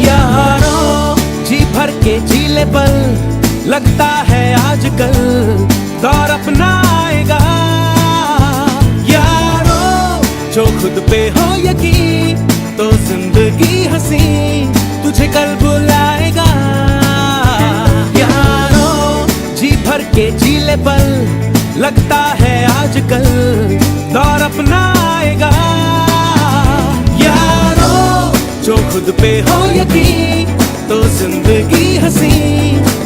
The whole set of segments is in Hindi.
यारों जी भर के जीले पल, लगता है आजकल दौर अपना आएगा। यारों जो खुद पे हो यकीन, तो जिंदगी हंसी तुझे कल बुलाएगा। यारों जी भर के जीले पल, लगता है आजकल दौर अपना आएगा। यारों जो खुद पे हो यकीन, तो जिंदगी हंसी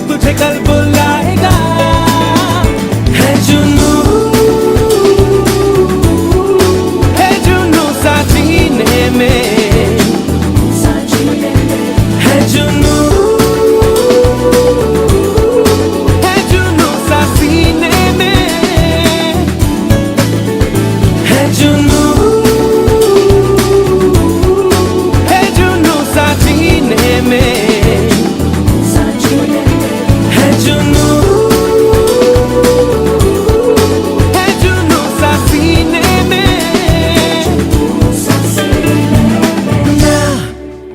तुझे कल बुलाएगा। है जुनू सा सीने में, है जुनू सा सीने में, है जुनू सा सीने में, है जुनू सा सीने में।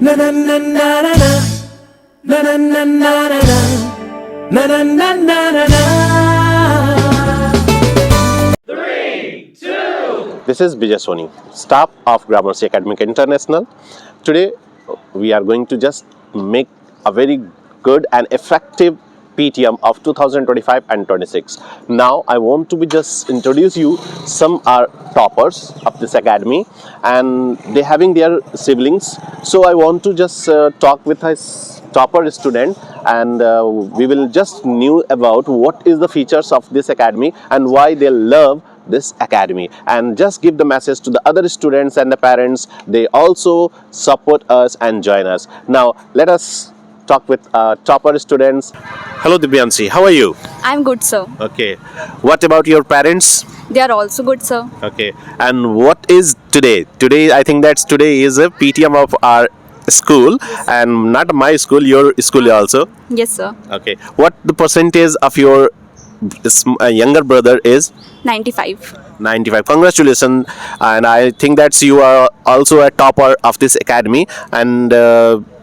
Na na na na na na na na na na na na na na na na na. This is Vijay Soni, staff of Gramercy Academic International. Today we are going to just make a very good and effective PTM of 2025 and 26. Now I want to just introduce you some are toppers of this academy, and they having their siblings. So I want to just talk with a topper student, and we will just knew about what is the features of this academy and why they love this academy, and just give the message to the other students and the parents. They also support us and join us. Now let us talk with topper students. Hello Divyanshi, how are you? I'm good, sir. Okay, what about your parents? They are also good, sir. Okay, and what is today? Today I think that's today is a PTM of our school, and not my school, your school also. Yes, sir. Okay, what the percentage of your younger brother is? 95. 95. Congratulations, and I think that you are also a topper of this academy, and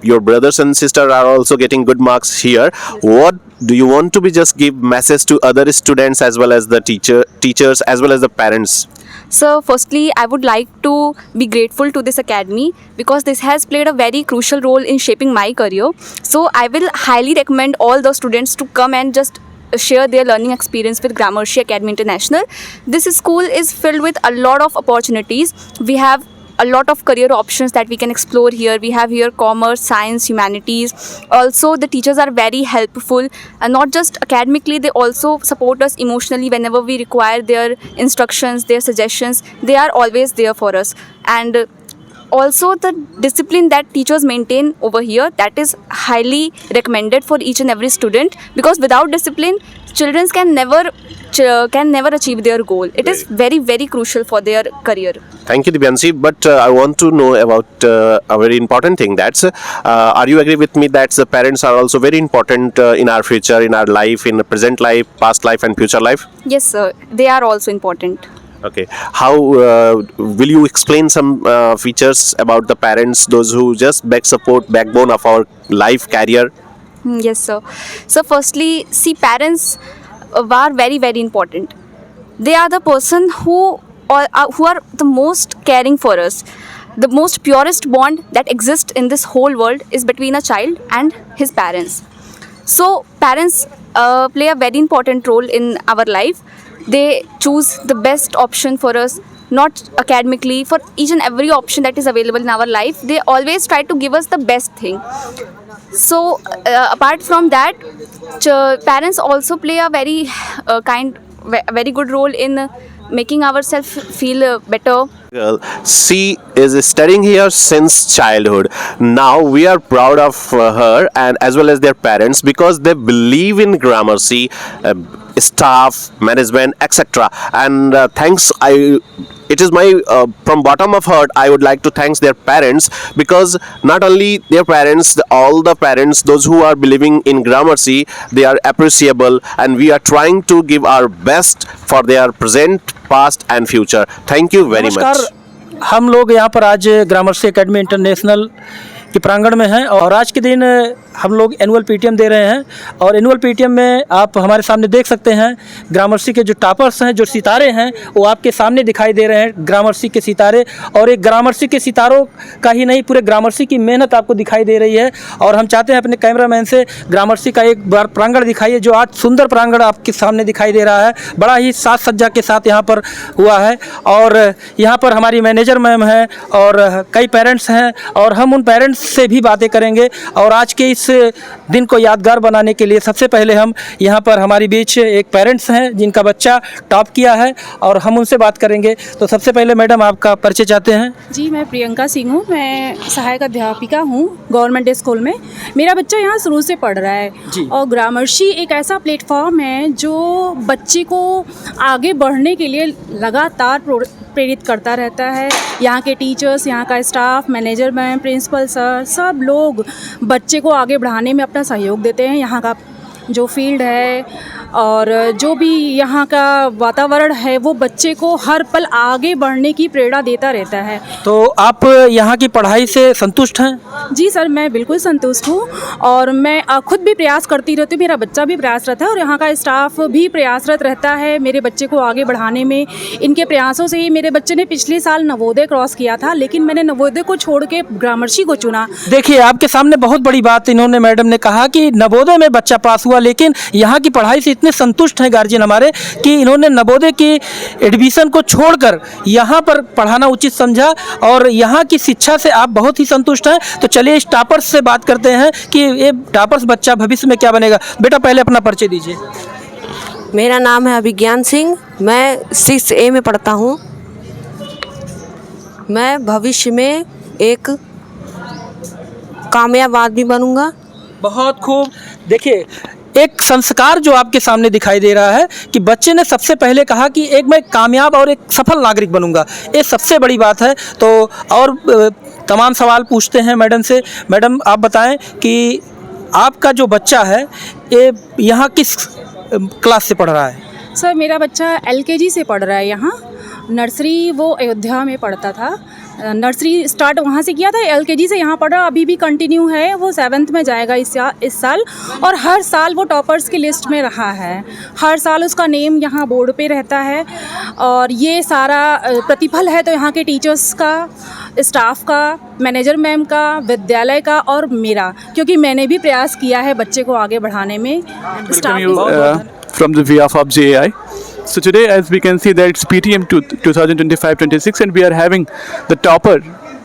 your brothers and sisters are also getting good marks here. What do you want to be just give message to other students as well as the teachers as well as the parents? So firstly, I would like to be grateful to this academy because this has played a very crucial role in shaping my career. So I will highly recommend all the students to come and just share their learning experience with Gramercy Academy International. This school is filled with a lot of opportunities. We have a lot of career options that we can explore here. We have here commerce, science, humanities. Also, the teachers are very helpful, and not just academically, they also support us emotionally whenever we require their instructions, their suggestions. They are always there for us. And also the discipline that teachers maintain over here, that is highly recommended for each and every student, because without discipline, children can never achieve their goal. It is very, very crucial for their career. Thank you, Divyanshi. But I want to know about a very important thing. That's are you agree with me that the parents are also very important in our future, in our life, in the present life, past life, and future life? Yes, sir. They are also important. Okay. How will you explain some features about the parents, those who just backbone of our life career? Yes, sir. So firstly, see, parents are very, very important. They are the person who are the most caring for us. The most purest bond that exists in this whole world is between a child and his parents. So parents play a very important role in our life. They choose the best option for us, not academically, for each and every option that is available in our life. They always try to give us the best thing. So apart from that, parents also play a very very good role in making ourselves feel better. Girl, she is studying here since childhood. Now we are proud of her and as well as their parents because they believe in Gramercy. staff, management, etc. And thanks, it is my from bottom of heart I would like to thank their parents, because not only their parents, all the parents, those who are believing in Gramercy, they are appreciable, and we are trying to give our best for their present, past and future. Thank you very much. नमस्कार, हम लोग यहाँ पर आज ग्रामर्सी एकेडमी इंटरनेशनल के प्रांगण में हैं और आज के दिन हम लोग एनुअल पीटीएम दे रहे हैं। और एनुअल पीटीएम में आप हमारे सामने देख सकते हैं ग्रामर्सी के जो टॉपर्स हैं, जो सितारे हैं, वो आपके सामने दिखाई दे रहे हैं, ग्रामर्सी के सितारे। और एक ग्रामर्सी के सितारों का ही नहीं, पूरे ग्रामर्सी की मेहनत आपको दिखाई दे रही है। और हम चाहते हैं अपने कैमरामैन से ग्रामर्सी का एक बार प्रांगण दिखाइए, जो आज सुंदर प्रांगण आपके सामने दिखाई दे रहा है, बड़ा ही साज सज्जा के साथ यहाँ पर हुआ है। और यहाँ पर हमारी मैनेजर मैम हैं और कई पेरेंट्स हैं, और हम उन पेरेंट्स से भी बातें करेंगे। और आज के इस दिन को यादगार बनाने के लिए सबसे पहले हम यहाँ पर हमारी बीच एक पेरेंट्स हैं जिनका बच्चा टॉप किया है, और हम उनसे बात करेंगे। तो सबसे पहले मैडम आपका परिचय चाहते हैं? जी, मैं प्रियंका सिंह हूँ, मैं सहायक अध्यापिका हूँ गवर्नमेंट स्कूल में। मेरा बच्चा यहाँ शुरू से पढ़ रहा है और ग्रामर्सी एक ऐसा प्लेटफॉर्म है जो बच्चे को आगे बढ़ने के लिए लगातार प्रेरित करता रहता है। यहाँ के टीचर्स, यहाँ का staff, manager ma'am, principal sir, सब लोग बच्चे को आगे बढ़ाने में अपना सहयोग देते हैं। यहाँ का जो फील्ड है और जो भी यहाँ का वातावरण है, वो बच्चे को हर पल आगे बढ़ने की प्रेरणा देता रहता है। तो आप यहाँ की पढ़ाई से संतुष्ट हैं? जी सर, मैं बिल्कुल संतुष्ट हूँ और मैं खुद भी प्रयास करती रहती हूँ, मेरा बच्चा भी प्रयासरत है और यहाँ का स्टाफ भी प्रयासरत रहता है मेरे बच्चे को आगे बढ़ाने में। इनके प्रयासों से ही मेरे बच्चे ने पिछले साल नवोदय क्रॉस किया था, लेकिन मैंने नवोदय को छोड़ के ग्रामर्सी को चुना। देखिए, आपके सामने बहुत बड़ी बात इन्होंने, मैडम ने कहा कि नवोदय में बच्चा पास हुआ, लेकिन यहाँ की पढ़ाई से इतने संतुष्ट हैं गार्जियन हमारे कि इन्होंने नवोदय की एडमिशन को छोड़कर यहाँ पर पढ़ाना उचित समझा, और यहाँ की शिक्षा से आप बहुत ही संतुष्ट हैं। तो चलिए इस टॉपर्स से बात करते हैं कि ये टॉपर्स बच्चा भविष्य में क्या बनेगा। बेटा, पहले अपना परिचय दीजिए। मेरा नाम है अभिज्ञान सिंह, मैं 6A में पढ़ता हूँ। मैं भविष्य में एक कामयाब आदमी बनूंगा। बहुत खूब। देखिए, एक संस्कार जो आपके सामने दिखाई दे रहा है कि बच्चे ने सबसे पहले कहा कि एक मैं कामयाब और एक सफल नागरिक बनूंगा, ये सबसे बड़ी बात है। तो और तमाम सवाल पूछते हैं मैडम से। मैडम, आप बताएं कि आपका जो बच्चा है ये यहाँ किस क्लास से पढ़ रहा है? सर, मेरा बच्चा LKG से पढ़ रहा है। यहाँ नर्सरी वो अयोध्या में पढ़ता था, नर्सरी स्टार्ट वहाँ से किया था, LKG से यहाँ पढ़ा, अभी भी कंटिन्यू है। वो 7th में जाएगा इस साल, और हर साल वो टॉपर्स की लिस्ट में रहा है। हर साल उसका नेम यहाँ बोर्ड पे रहता है, और ये सारा प्रतिफल है तो यहाँ के टीचर्स का, स्टाफ का, मैनेजर मैम का, विद्यालय का और मेरा, क्योंकि मैंने भी प्रयास किया है बच्चे को आगे बढ़ाने में। From the behalf of JAI. So today, as we can see, that it's PTM 2025-26, and we are having the topper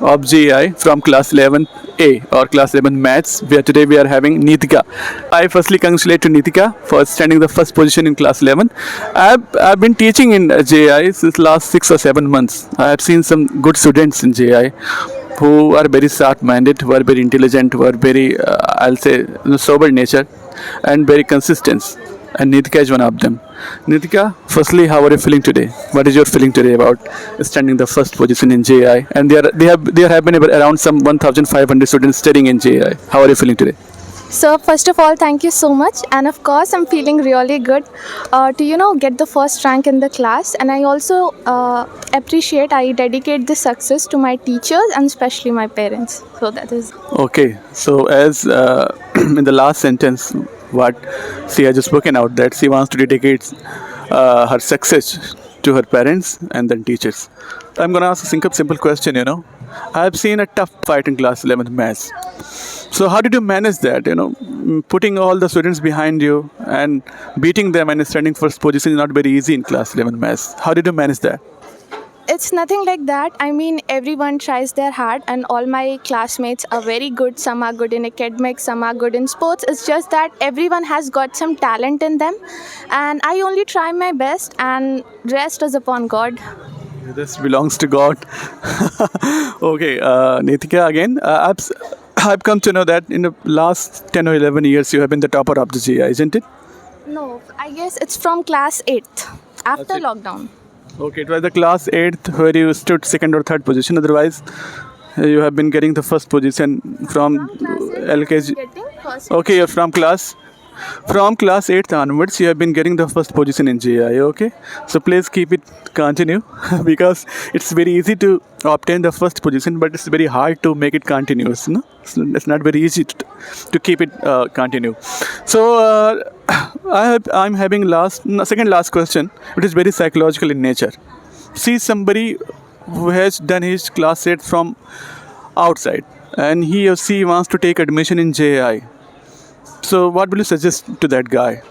of JAI from class 11A or class 11 Maths, where today we are having Nitika. I firstly congratulate to Nitika for standing the first position in class 11. I've been teaching in JAI since last 6 or 7 months. I have seen some good students in JAI who are very sharp-minded, who are very intelligent, who are very, I'll say, sober nature and very consistent. And Nitika is one of them. Nitika, firstly, how are you feeling today? What is your feeling today about standing the first position in JAI? And there have been around some 1,500 students studying in JAI. How are you feeling today? So first of all, thank you so much, and of course I'm feeling really good to get the first rank in the class. And I also I dedicate this success to my teachers and especially my parents. So that is Okay, so as in the last sentence what she has spoken out, that she wants to dedicate her success to her parents and then teachers. I'm going to ask a simple question. I have seen a tough fight in class 11 Maths. So how did you manage that? Putting all the students behind you and beating them and standing first position is not very easy in class 11 Maths. How did you manage that? It's nothing like that. I mean, everyone tries their hard, and all my classmates are very good. Some are good in academics, some are good in sports. It's just that everyone has got some talent in them, and I only try my best, and rest is upon God. This belongs to God. Okay, Nitika again. I've come to know that in the last 10 or 11 years you have been the topper of the GI, isn't it? No, I guess it's from class 8th after it. lockdown. Okay, it was the class 8th where you stood second or third position. Otherwise, you have been getting the first position from Class 8th, LKG. getting first. Okay, you're from class 8th onwards. You have been getting the first position in JI. Okay, so please keep it continue because it's very easy to obtain the first position, but it's very hard to make it continuous. No, it's not very easy to keep it continue. So I'm having second last question, which is very psychological in nature. See somebody who has done his class 8 from outside and he or she wants to take admission in JI. So what will you suggest to that guy?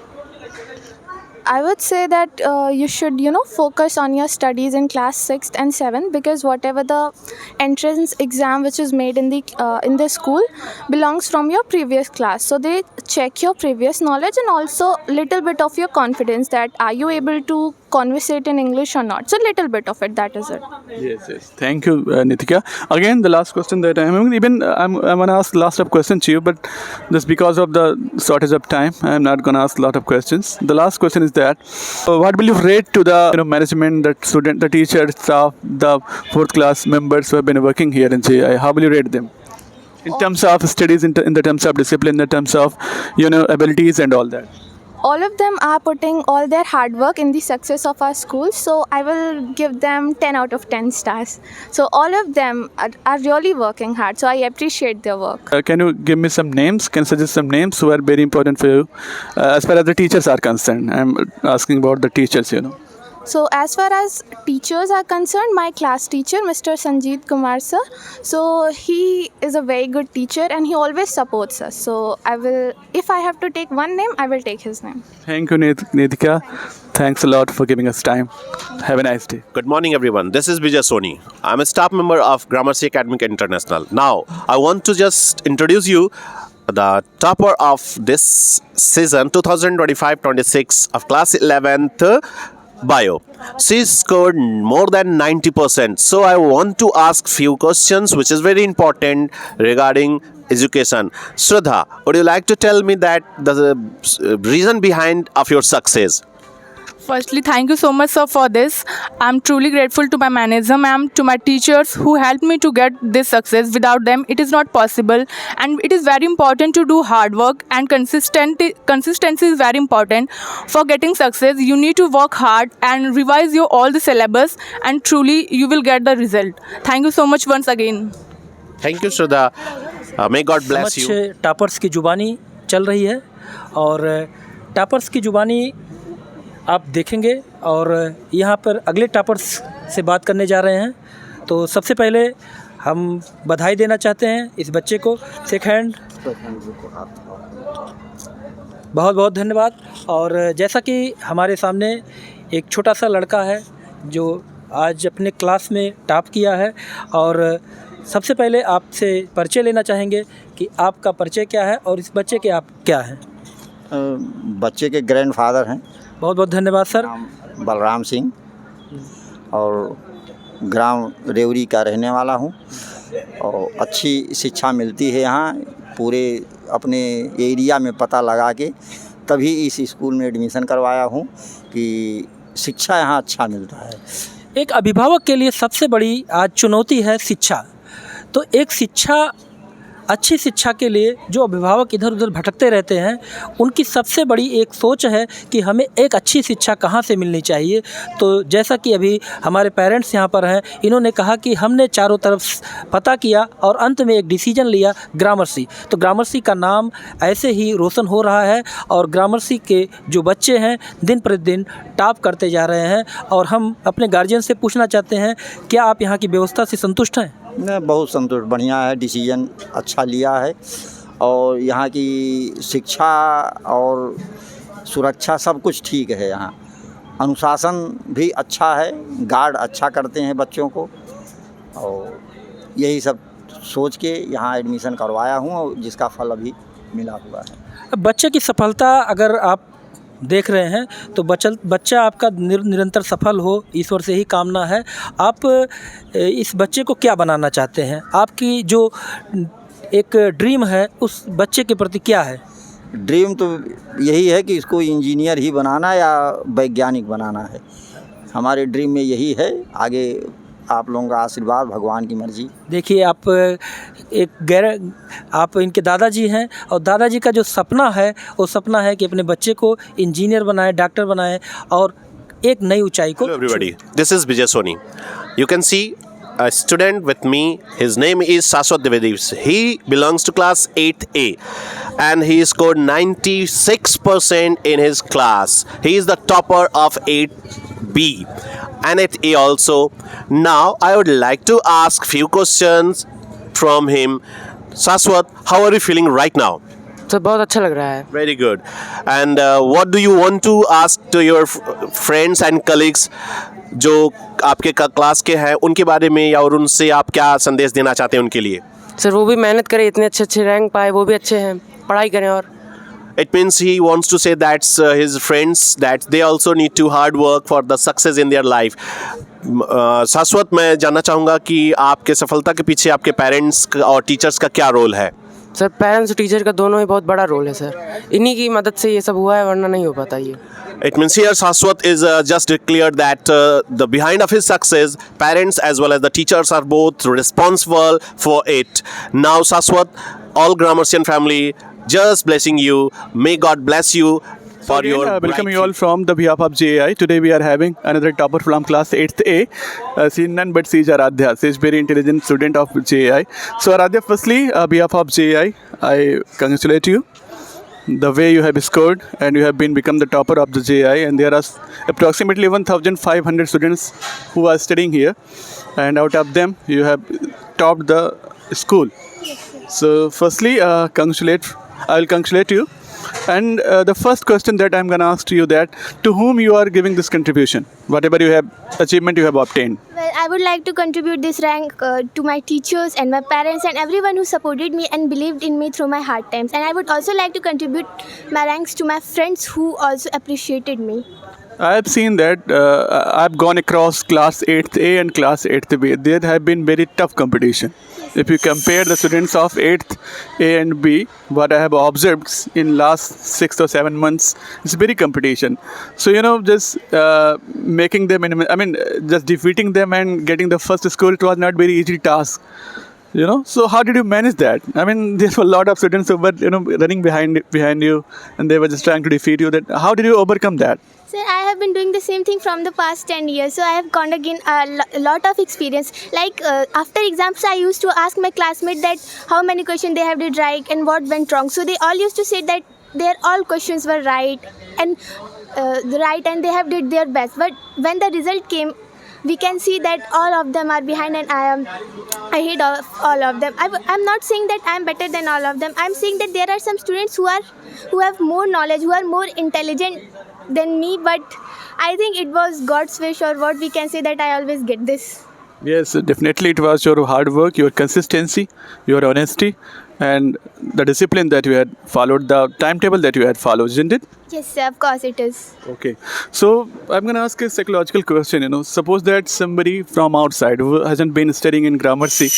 I would say that you should, focus on your studies in class 6th and 7th, because whatever the entrance exam which is made in the school belongs from your previous class. So they check your previous knowledge and also little bit of your confidence, that are you able to conversate in English or not. So little bit of it, that is it. Yes. Thank you, Nitika. Again, the last question that I'm gonna ask last up question to you, but just because of the shortage of time, I'm not gonna ask a lot of questions. The last question is that what will you rate to the management, the student, the teachers, staff, the fourth class members who have been working here in JI? How will you rate them in terms of studies, in the terms of discipline, in the terms of abilities and all that? All of them are putting all their hard work in the success of our school, so I will give them 10 out of 10 stars. So all of them are really working hard, so I appreciate their work. Can you give me some names? Can you suggest some names who are very important for you as far as the teachers are concerned? I'm asking about the teachers, So as far as teachers are concerned, my class teacher, Mr. Sanjeet Kumar sir, so he is a very good teacher and he always supports us. So if I have to take one name, I will take his name. Thank you, Nitika. Thanks a lot for giving us time. Have a nice day. Good morning, everyone. This is Vijay Soni. I'm a staff member of Gramercy Academic International. Now, I want to just introduce you the topper of this season 2025-26 of class 11th bio. She scored more than 90%. So I want to ask few questions which is very important regarding education. Shraddha, would you like to tell me that the reason behind of your success? Firstly, thank you so much, sir, for this. I'm truly grateful to my manager, ma'am, to my teachers who helped me to get this success. Without them, it is not possible. And it is very important to do hard work, and consistency is very important. For getting success, you need to work hard and revise all the syllabus, and truly you will get the result. Thank you so much once again. Thank you, Shraddha. May God bless you. Toppers की जुबानी चल रही है और टॉपर्स की जुबानी आप देखेंगे, और यहाँ पर अगले टॉपर्स से बात करने जा रहे हैं। तो सबसे पहले हम बधाई देना चाहते हैं इस बच्चे को। सेकंड, बहुत बहुत धन्यवाद। और जैसा कि हमारे सामने एक छोटा सा लड़का है जो आज अपने क्लास में टॉप किया है, और सबसे पहले आपसे परिचय लेना चाहेंगे कि आपका परिचय क्या है और इस बच्चे के आप क्या हैं। बच्चे के ग्रैंडफादर हैं। बहुत बहुत धन्यवाद सर। बलराम सिंह, और ग्राम रेवरी का रहने वाला हूँ, और अच्छी शिक्षा मिलती है यहाँ। पूरे अपने एरिया में पता लगा के तभी इस स्कूल में एडमिशन करवाया हूँ कि शिक्षा यहाँ अच्छा मिलता है। एक अभिभावक के लिए सबसे बड़ी आज चुनौती है शिक्षा। तो एक अच्छी शिक्षा के लिए जो अभिभावक इधर उधर भटकते रहते हैं, उनकी सबसे बड़ी एक सोच है कि हमें एक अच्छी शिक्षा कहाँ से मिलनी चाहिए। तो जैसा कि अभी हमारे पेरेंट्स यहाँ पर हैं, इन्होंने कहा कि हमने चारों तरफ पता किया और अंत में एक डिसीजन लिया, ग्रामर्सी। तो ग्रामर्सी का नाम ऐसे ही रोशन हो रहा है, और ग्रामर्सी के जो बच्चे हैं दिन प्रतिदिन टॉप करते जा रहे हैं। और हम अपने गार्जियन से पूछना चाहते हैं, क्या आप यहाँ की व्यवस्था से संतुष्ट हैं? मैं बहुत संतुष्ट, बढ़िया है, डिसीजन अच्छा लिया है, और यहाँ की शिक्षा और सुरक्षा सब कुछ ठीक है। यहाँ अनुशासन भी अच्छा है, गार्ड अच्छा करते हैं बच्चों को, और यही सब सोच के यहाँ एडमिशन करवाया हूँ, और जिसका फल अभी मिला हुआ है। बच्चे की सफलता अगर आप देख रहे हैं तो बच्चा आपका निरंतर सफल हो, ईश्वर से ही कामना है। आप इस बच्चे को क्या बनाना चाहते हैं? आपकी जो एक ड्रीम है उस बच्चे के प्रति क्या है? ड्रीम तो यही है कि इसको इंजीनियर ही बनाना या वैज्ञानिक बनाना है। हमारे ड्रीम में यही है। आगे आप लोगों का आशीर्वाद, भगवान की मर्जी। देखिए आप इनके दादाजी हैं और दादाजी का जो सपना है वो सपना है कि अपने बच्चे को इंजीनियर बनाए, डॉक्टर बनाए और एक नई ऊंचाई को। Hello everybody, this is Vijay Soni. You can see a student with me. His name is Saswat Dwivedi. He belongs to class 8A and he scored 96% in his class. He is the topper of 8B and 8A also. Now I would like to ask few questions from him. Saswat, how are you feeling right now? Sir बहुत अच्छा लग रहा है। Very good. And what do you want to ask to your friends and colleagues जो आपके क्लास के हैं उनके बारे में, या और उनसे आप क्या संदेश देना चाहते हैं उनके लिए? सर वो भी मेहनत करें, इतने अच्छे अच्छे रैंक पाए, वो भी अच्छे हैं, पढ़ाई करें। और It means he wants to say that his friends that they also need to hard work for the success in their life. शाश्वत, मैं जानना चाहूँगा कि आपके सफलता के पीछे आपके पेरेंट्स और टीचर्स का क्या रोल है? सर पेरेंट्स और टीचर का दोनों ही बहुत बड़ा रोल है सर। इन्हीं की मदद से ये सब हुआ है, वरना नहीं हो पाता ये। It means here Shashwat is just declared that the behind of his success, parents as well as the teachers are both responsible for it. Now Shashwat, all Gramercian family just blessing you. May God bless you for Again, your welcome bright you all from the behalf of JAI. Today we are having another topper from class 8th A. She is none but she is Aradhya. She is very intelligent student of JAI. So Aradhya, firstly, behalf of JAI, I congratulate you. The way you have scored and you have become the topper of the JAI, and there are approximately 1,500 students who are studying here, and out of them you have topped the school. So firstly, I will congratulate you. And the first question that I'm going to ask to you, that to whom you are giving this contribution, whatever you have achievement you have obtained? Well, I would like to contribute this rank to my teachers and my parents and everyone who supported me and believed in me through my hard times. And I would also like to contribute my ranks to my friends who also appreciated me. I have seen that I've gone across class 8th A and class 8th B. There have been very tough competition. If you compare the students of 8th A and B, what I have observed in last 6 or 7 months, it's very competition. So just making them, just defeating them and getting the first score, it was not very easy task. So how did you manage that? There were a lot of students who were running behind you, and they were just trying to defeat you. How did you overcome that? Sir, I have been doing the same thing from the past 10 years. So I have gone again a lot of experience. Like after exams, I used to ask my classmates that how many questions they have did right and what went wrong. So they all used to say that their all questions were right and they have did their best. But when the result came, we can see that all of them are behind and I hate all of them. I'm not saying that I'm better than all of them. I'm saying that there are some students who have more knowledge, who are more intelligent than me, but I think it was God's wish, or what we can say, that I always get this. Yes, definitely it was your hard work, your consistency, your honesty, and the discipline that you had followed, the timetable that you had followed, isn't it? Yes, sir, of course it is. Okay, so I'm going to ask a psychological question. Suppose that somebody from outside who hasn't been studying in Gramercy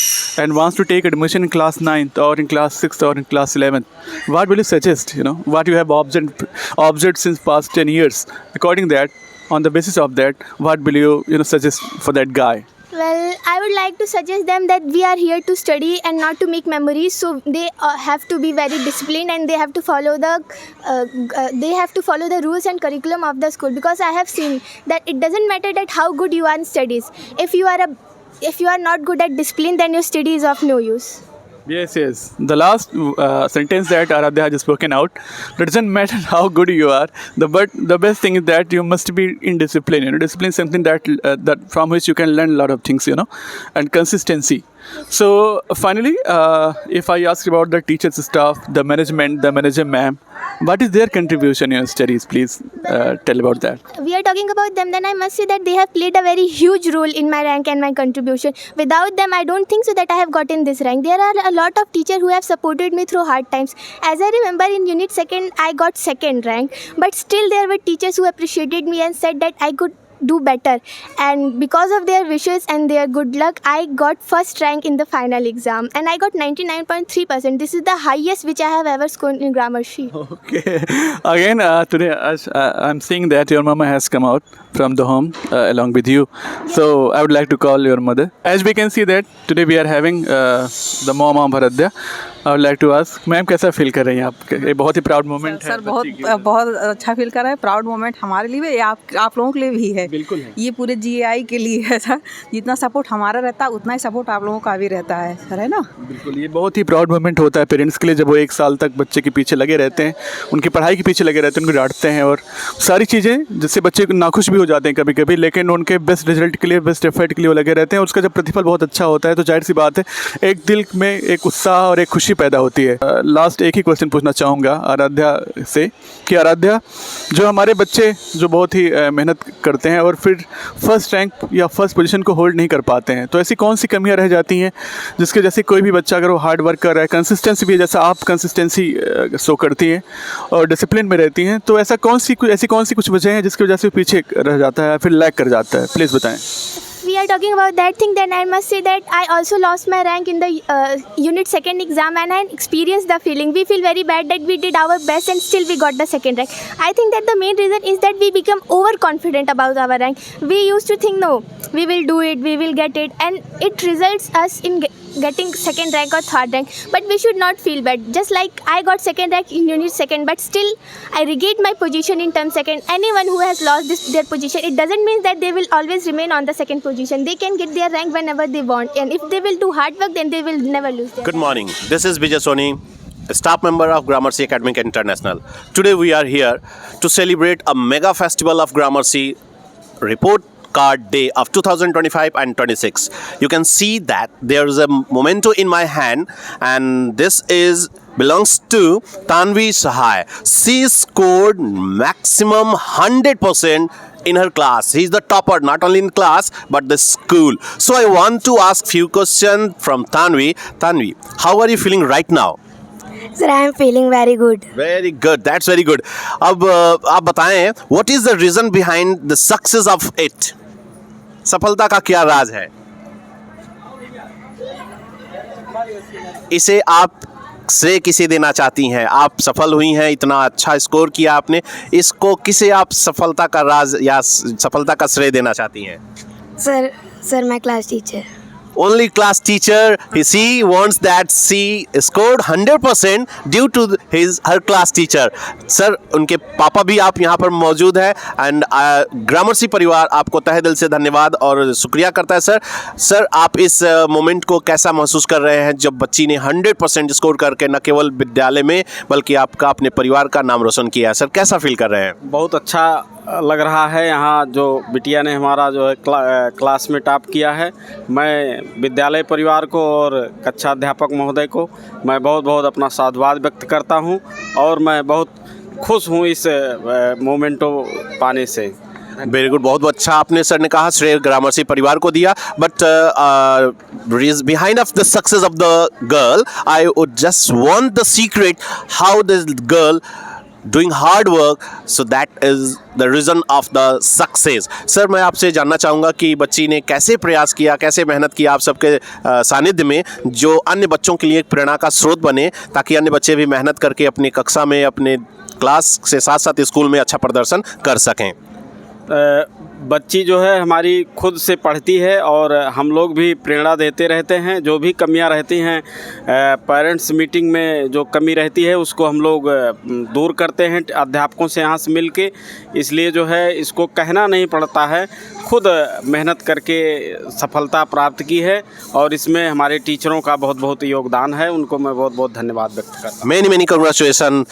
and wants to take admission in class 9th or in class 6th or in class 11th, what will you suggest? What you have observed since past 10 years. According that, on the basis of that, what will you suggest for that guy? Well, I would like to suggest them that we are here to study and not to make memories. So they have to be very disciplined and they have to follow the rules and curriculum of the school. Because I have seen that it doesn't matter that how good you are in studies. If you are not good at discipline, then your study is of no use. Yes. The last sentence that Aradhya has spoken out, it doesn't matter how good you are, but the best thing is that you must be in discipline. Discipline is something that from which you can learn a lot of things, and consistency. So finally, if I ask about the teachers staff, the management, the manager ma'am, what is their contribution in your studies? Please tell about that. We are talking about them, then I must say that they have played a very huge role in my rank and my contribution. Without them, I don't think so that I have gotten this rank. There are a lot of teachers who have supported me through hard times. As I remember, in Unit 2nd, I got 2nd rank. But still there were teachers who appreciated me and said that I could do better. And because of their wishes and their good luck, I got first rank in the final exam and I got 99.3%. This is the highest which I have ever scored in Gramercy. Okay. Again, today I'm seeing that your mama has come out from the home along with you. So I would like to call your mother. As we can see that today we are having the mom of Aradhya. I would like to ask, ma'am कैसा फील कर रही हैं आप? ये बहुत ही प्राउड मोमेंट है सर, बहुत अच्छा फील कर रहा है। प्राउड मोमेंट हमारे लिए भी, आप लोगों के लिए भी है। बिल्कुल है। ये पूरे GAI के लिए है सर। जितना सपोर्ट हमारा रहता है उतना ही सपोर्ट आप लोगों का भी रहता है सर, है ना? बिल्कुल, ये बहुत ही प्राउड मोमेंट होता है पेरेंट्स के लिए जब वो 1 साल तक बच्चे के पीछे लगे रहते हैं, उनकी पढ़ाई के पीछे लगे रहते हैं, उनको डांटते हैं और सारी चीज़ें जिससे बच्चे नाखुश भी हो जाते हैं कभी कभी, लेकिन उनके बेस्ट रिजल्ट के लिए, बेस्ट एफर्ट के लिए वो लगे रहते हैं। उसका जब प्रतिफल बहुत अच्छा होता है तो जाहिर सी बात है एक दिल में एक उत्साह और एक खुशी पैदा होती है। लास्ट एक ही क्वेश्चन पूछना चाहूँगा आराध्या से कि आराध्या, जो हमारे बच्चे जो बहुत ही मेहनत करते हैं और फिर फर्स्ट रैंक या फर्स्ट पोजीशन को होल्ड नहीं कर पाते हैं, तो ऐसी कौन सी कमियां रह जाती हैं जिसके जैसे कोई भी बच्चा अगर वो हार्ड वर्क कर रहा है, कंसिस्टेंसी भी है जैसा आप कंसिस्टेंसी शो करती हैं और डिसिप्लिन में रहती हैं, तो ऐसी कौन सी कुछ वजह हैं जिसकी वजह से पीछे रह जाता है, फिर लैग कर जाता है? प्लीज़ बताएँ। We are talking about that thing, then I must say that I also lost my rank in the unit 2nd exam and I experienced the feeling. We feel very bad that we did our best and still we got the 2nd rank. I think that the main reason is that we become overconfident about our rank. We used to think, no, we will do it, we will get it, and it results us in getting 2nd rank or 3rd rank. But we should not feel bad. Just like I got 2nd rank in unit 2nd, but still I regained my position in term 2nd. Anyone who has lost their position, it doesn't mean that they will always remain on the 2nd position. They can get their rank whenever they want, and if they will do hard work, then they will never lose their Good rank. morning. This is Vijay Soni, a staff member of Gramercy Academic International. Today we are here to celebrate a mega festival of Gramercy Report Card Day of 2025 and 26. You can see that there is a memento in my hand, and this belongs to Tanvi Sahai. She scored maximum 100% in her class. He is the topper, not only in class but the school. So I want to ask few questions from Tanvi. Tanvi, how are you feeling right now? Sir, I am feeling very good. Very good. That's very good. अब आप बताएं, what is the reason behind the success of it? सफलता का क्या राज है? इसे आप श्रेय किसे देना चाहती हैं? आप सफल हुई हैं, इतना अच्छा स्कोर किया आपने, इसको किसे आप सफलता का राज या सफलता का श्रेय देना चाहती हैं? सर मैं class teacher. Only class teacher. She wants that she scored 100% due to her class teacher. Sir, उनके पापा भी आप यहाँ पर मौजूद हैं एंड ग्रामर्सी परिवार आपको तहे दिल से धन्यवाद और शुक्रिया करता है सर। सर, आप इस मोमेंट को कैसा महसूस कर रहे हैं जब बच्ची ने 100% स्कोर करके न केवल विद्यालय में बल्कि आपका अपने परिवार का नाम रोशन किया है? सर, कैसा फील कर रहे हैं? बहुत अच्छा लग रहा है। यहाँ जो बिटिया ने हमारा जो है क्लास में टॉप किया है, मैं विद्यालय परिवार को और कक्षा अध्यापक महोदय को मैं बहुत बहुत अपना साधुवाद व्यक्त करता हूँ और मैं बहुत खुश हूँ इस मोमेंटो पाने से। वेरी गुड, बहुत अच्छा आपने सर ने कहा, श्रेय ग्रामर्सी परिवार को दिया। But behind of the success of the girl, I would just want the secret how the girl doing hard work, so that is the reason of the success. Sir, मैं आपसे जानना चाहूँगा कि बच्ची ने कैसे प्रयास किया, कैसे मेहनत किया आप सबके सानिध्य में, जो अन्य बच्चों के लिए एक प्रेरणा का स्रोत बने, ताकि अन्य बच्चे भी मेहनत करके अपनी कक्षा में, अपने क्लास से साथ साथ स्कूल में अच्छा प्रदर्शन कर सकें। बच्ची जो है हमारी खुद से पढ़ती है और हम लोग भी प्रेरणा देते रहते हैं। जो भी कमियां रहती हैं पेरेंट्स मीटिंग में जो कमी रहती है उसको हम लोग दूर करते हैं अध्यापकों से यहाँ से मिल के। इसलिए जो है इसको कहना नहीं पड़ता है, खुद मेहनत करके सफलता प्राप्त की है और इसमें हमारे टीचरों का बहुत बहुत योगदान है। उनको मैं बहुत बहुत धन्यवाद व्यक्त करता हूँ। Many congratulations,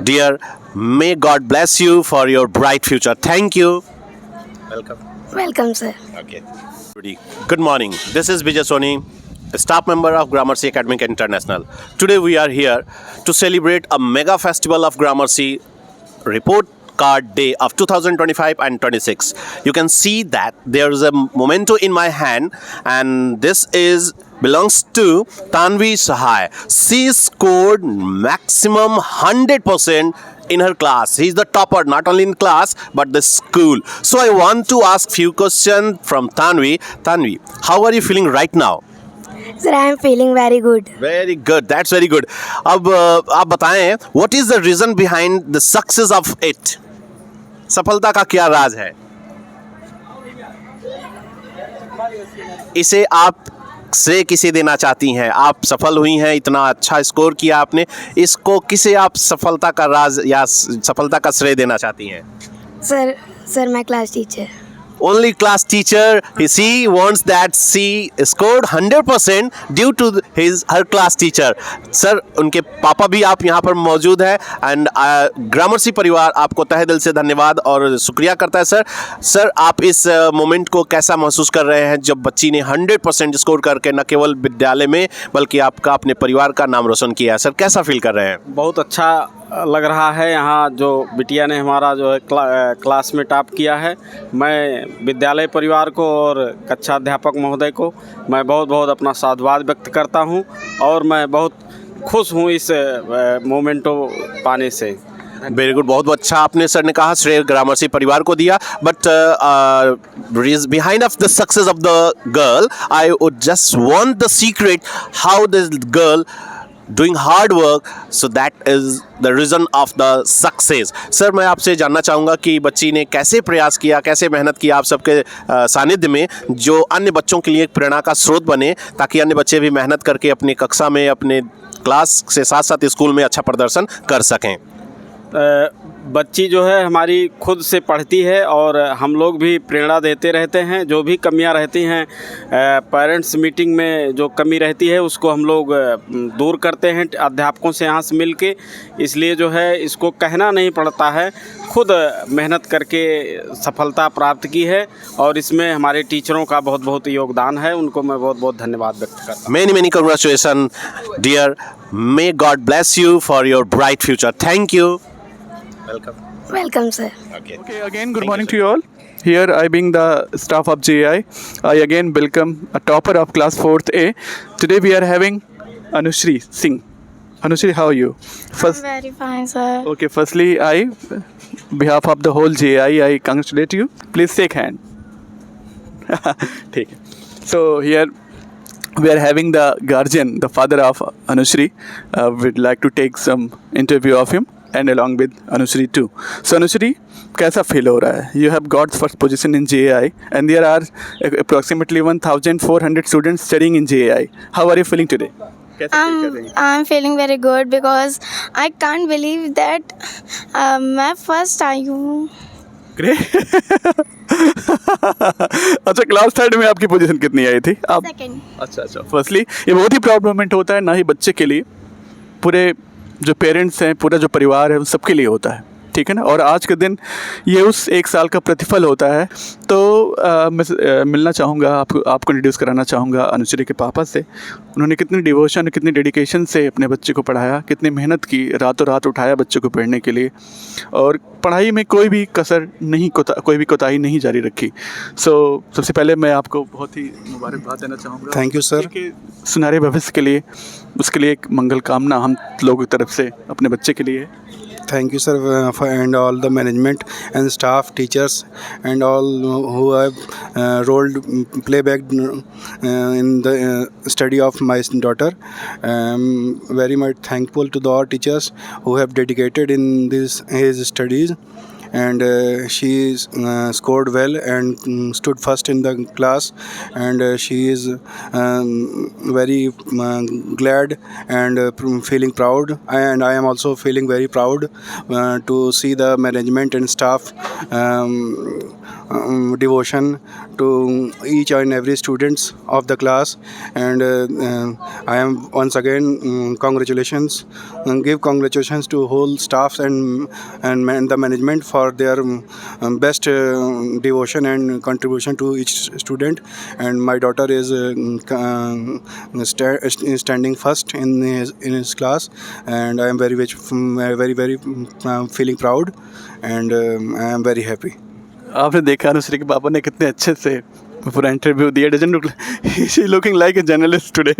dear. May God bless you for your bright future. Thank you. Welcome, sir. Okay. Good morning. This is Vijay Soni, a staff member of Gramercy Academic International. Today we are here to celebrate a mega festival of Gramercy Report Card Day of 2025 and 26. You can see that there is a memento in my hand, and this belongs to Tanvi Sahai. She scored maximum 100% in her class. He is the topper, not only in class but the school. So I want to ask few questions from Tanvi. Tanvi, how are you feeling right now? Sir, I am feeling very good. Very good. That's very good. अब आप बताएं, what is the reason behind the success of it? सफलता का क्या राज है? इसे आप श्रेय किसे देना चाहती हैं? आप सफल हुई हैं, इतना अच्छा स्कोर किया आपने, इसको किसे आप सफलता का राज या सफलता का श्रेय देना चाहती हैं? सर मैं class teacher. Only class teacher. She wants that she scored 100% due to her class teacher. Sir, उनके पापा भी आप यहाँ पर मौजूद हैं एंड ग्रामर्सी परिवार आपको तहे दिल से धन्यवाद और शुक्रिया करता है सर. सर, आप इस मोमेंट को कैसा महसूस कर रहे हैं जब बच्ची ने 100% स्कोर करके न केवल विद्यालय में बल्कि आपका अपने परिवार का नाम रोशन किया है? सर, कैसा फील कर रहे हैं? बहुत अच्छा लग रहा है. यहाँ जो बिटिया ने हमारा जो है क्लास में टॉप किया है, मैं विद्यालय परिवार को और कक्षा अध्यापक महोदय को मैं बहुत बहुत अपना साधुवाद व्यक्त करता हूँ और मैं बहुत खुश हूँ इस मोमेंटो पाने से. Very good. बहुत अच्छा आपने सर ने कहा श्रेय ग्रामर्सी परिवार को दिया. But behind of the success of the girl I would just want the secret how this girl doing hard work, so that is the reason of the success. Sir, मैं आपसे जानना चाहूँगा कि बच्ची ने कैसे प्रयास किया, कैसे मेहनत किया आप सबके सानिध्य में, जो अन्य बच्चों के लिए एक प्रेरणा का स्रोत बने ताकि अन्य बच्चे भी मेहनत करके अपनी कक्षा में अपने क्लास से साथ साथ स्कूल में अच्छा प्रदर्शन कर सकें. बच्ची जो है हमारी खुद से पढ़ती है और हम लोग भी प्रेरणा देते रहते हैं. जो भी कमियां रहती हैं पेरेंट्स मीटिंग में जो कमी रहती है उसको हम लोग दूर करते हैं अध्यापकों से यहाँ से मिल के. इसलिए जो है इसको कहना नहीं पड़ता है, खुद मेहनत करके सफलता प्राप्त की है और इसमें हमारे टीचरों का बहुत बहुत योगदान है. उनको मैं बहुत बहुत धन्यवाद व्यक्त करता हूँ. Many congratulations dear. May God bless you for your bright future. Thank you. Welcome sir. Okay, again, good morning to you all. Here, I being the staff of JI, I again welcome a topper of class 4th A. Today we are having Anushri Singh. Anushri, how are you? I'm very fine, sir. Okay, firstly, behalf of the whole JI, I congratulate you. Please shake hand. ठीक है. So here we are having the guardian, the father of Anushri. We'd like to take some interview of him. And along with Anushri too. So Anushri, कैसा फील हो रहा है? You have got first position in JI and there are approximately 1,400 students studying in JI. How are you feeling today? I'm feeling very good because I can't believe that मैं first आई हूँ. Great. अच्छा, क्लास 3rd में आपकी पोजीशन कितनी आई थी? आप Second. अच्छा. फर्स्टली ये बहुत ही प्राउड मोमेंट होता है, ना ही बच्चे के लिए, पूरे जो पेरेंट्स हैं, पूरा जो परिवार है, उन सबके लिए होता है. ठीक है ना. और आज के दिन ये उस 1 साल का प्रतिफल होता है. तो मैं मिलना चाहूँगा आपको इंट्रोड्यूस कराना चाहूँगा अनुश्री के पापा से. उन्होंने कितनी डिवोशन, कितनी डेडिकेशन से अपने बच्चे को पढ़ाया, कितनी मेहनत की, रातों रात उठाया बच्चे को पढ़ने के लिए और पढ़ाई में कोई भी कसर नहीं, कोई भी कोताही नहीं जारी रखी. सो सबसे पहले मैं आपको बहुत ही मुबारकबाद देना चाहूँगा. Thank you sir. सुनहरे भविष्य के लिए, उसके लिए एक मंगल कामना हम लोगों की तरफ से अपने बच्चे के लिए. Thank you sir and all the management and staff, teachers and all who have rolled playback in the study of my daughter. Very much thankful to all teachers who have dedicated in his studies. And she scored well and stood first in the class, and she is very glad and feeling proud, and I am also feeling very proud to see the management and staff devotion to each and every students of the class. And I am once again give congratulations to whole staffs and the management for their best devotion and contribution to each student. And my daughter is standing first in his class, and I am very feeling proud, and I am very happy. आपने देखा अनुश्री के पापा ने कितने अच्छे से पूरा इंटरव्यू दिया. Doesn't look, she looking like a journalist today.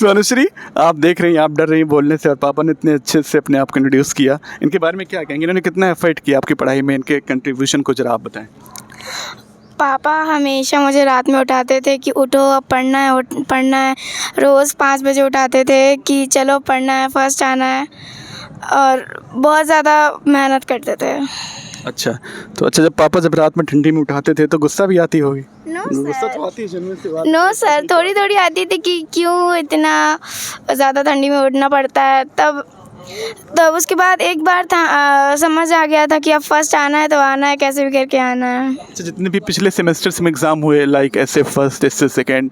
So Anushri, आप देख रही हैं, आप डर रही हैं बोलने से और पापा ने इतने अच्छे से अपने आप को इंट्रोड्यूस किया. इनके बारे में क्या कहेंगे? इन्होंने कितना एफर्ट किया आपकी पढ़ाई में, इनके कंट्रीब्यूशन को जरा आप बताएं. पापा हमेशा मुझे रात में उठाते थे कि उठो अब पढ़ना है, पढ़ना है. रोज़ 5 बजे उठाते थे कि चलो पढ़ना है, फर्स्ट आना है, और बहुत ज़्यादा मेहनत करते थे. अच्छा, तो अच्छा, जब पापा जब रात में ठंडी में उठाते थे तो गुस्सा भी आती होगी? गुस्सा तो आती है जन्म से बात. नो सर, थोड़ी थोड़ी आती थी कि क्यों इतना ज़्यादा ठंडी में उठना पड़ता है. तब उसके बाद एक बार था समझ आ गया था कि अब फर्स्ट आना है तो आना है, कैसे भी करके आना है. अच्छा, जितने भी पिछले सेमेस्टर्स में एग्जाम हुए, लाइक ऐसे फर्स्ट, ऐसे second,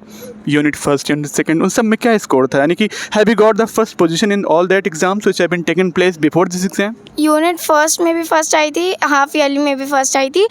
unit first, unit second, उन सब में क्या स्कोर था? यानी कि have you got the first position in all that exams which have been taken place before this exam? Unit first में भी फर्स्ट आई थी, हाफ ईयरली में भी फर्स्ट आई थी,